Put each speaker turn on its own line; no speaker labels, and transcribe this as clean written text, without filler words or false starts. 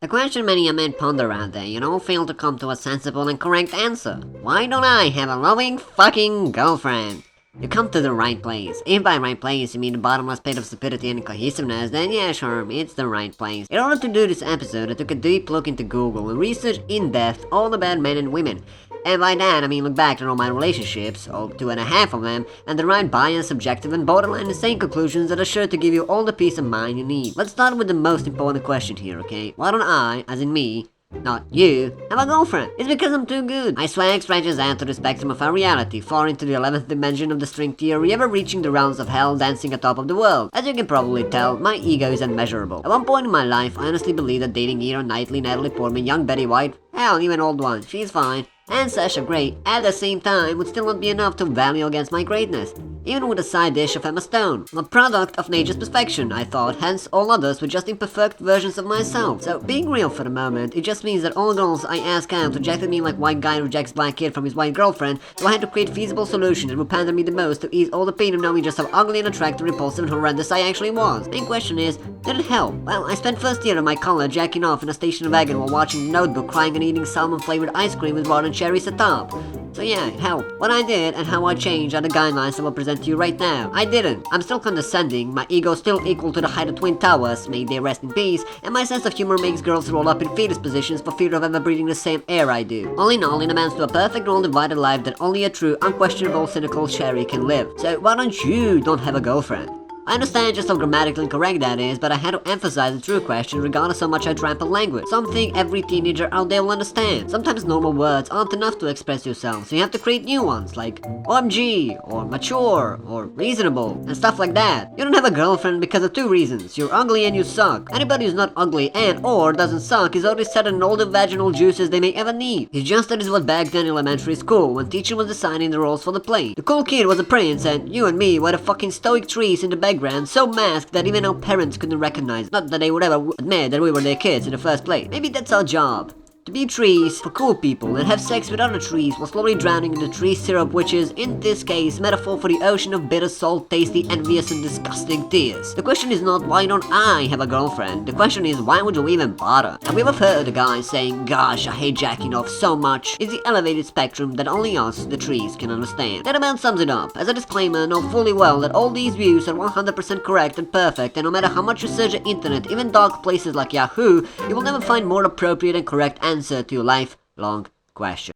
A question many a men ponder out there, fail to come to a sensible and correct answer. Why don't I have a loving fucking girlfriend? You come to the right place. If by right place you mean the bottomless pit of stupidity and cohesiveness, then yeah, sure, it's the right place. In order to do this episode, I took a deep look into Google and researched in depth all about men and women. And by that, I mean look back at all my relationships, all 2.5 of them, and derive biased, subjective, and borderline insane conclusions that are sure to give you all the peace of mind you need. Let's start with the most important question here, okay? Why don't I, as in me, not you, have a girlfriend? It's because I'm too good. My swag stretches out to the spectrum of our reality, far into the 11th dimension of the string theory, ever reaching the realms of hell, dancing atop of the world. As you can probably tell, my ego is unmeasurable. At one point in my life, I honestly believed that dating Ira Knightley, Natalie Portman, young Betty White, hell, even old one, she's fine, and Sasha Grey, at the same time, would still not be enough to value against my greatness, even with a side dish of Emma Stone. I'm a product of nature's perfection, I thought, hence all others were just imperfect versions of myself. So, being real for the moment, it just means that all girls I ask out rejected me like white guy rejects black kid from his white girlfriend, so I had to create feasible solutions that would pander me the most to ease all the pain of knowing just how ugly and attractive, repulsive, and horrendous I actually was. Main question is, did it help? Well, I spent first year of my college jacking off in a station wagon while watching The Notebook, crying and eating salmon-flavored ice cream with rotten cherries atop. So yeah, it helped. What I did and how I changed are the guidelines I will present to you right now. I didn't. I'm still condescending, my ego still equal to the height of Twin Towers, may they rest in peace, and my sense of humor makes girls roll up in fetus positions for fear of ever breathing the same air I do. All, it amounts to a perfect role-divided life that only a true, unquestionable, cynical Sherry can live. So why don't you don't have a girlfriend? I understand just how grammatically incorrect that is, but I had to emphasize the true question regardless how much I trample language. Something every teenager out there will understand. Sometimes normal words aren't enough to express yourself, so you have to create new ones, like OMG, or mature, or reasonable, and stuff like that. You don't have a girlfriend because of two reasons. You're ugly and you suck. Anybody who's not ugly and or doesn't suck is already set on all the vaginal juices they may ever need. It's just that is what back then in elementary school, when teacher was deciding the roles for the play. The cool kid was a prince, and you and me were the fucking stoic trees in the background, so masked that even our parents couldn't recognize. Not that they would ever admit that we were their kids in the first place. Maybe that's our job. To be trees for cool people and have sex with other trees while slowly drowning in the tree syrup, which is, in this case, metaphor for the ocean of bitter, salt, tasty, envious, and disgusting tears. The question is not why don't I have a girlfriend, the question is why would you even bother? Have you ever heard a guy saying, gosh, I hate jacking off so much? It's the elevated spectrum that only us, the trees, can understand. That about sums it up. As a disclaimer, know fully well that all these views are 100% correct and perfect, and no matter how much you search the internet, even dark places like Yahoo, you will never find more appropriate and correct answer to your lifelong question.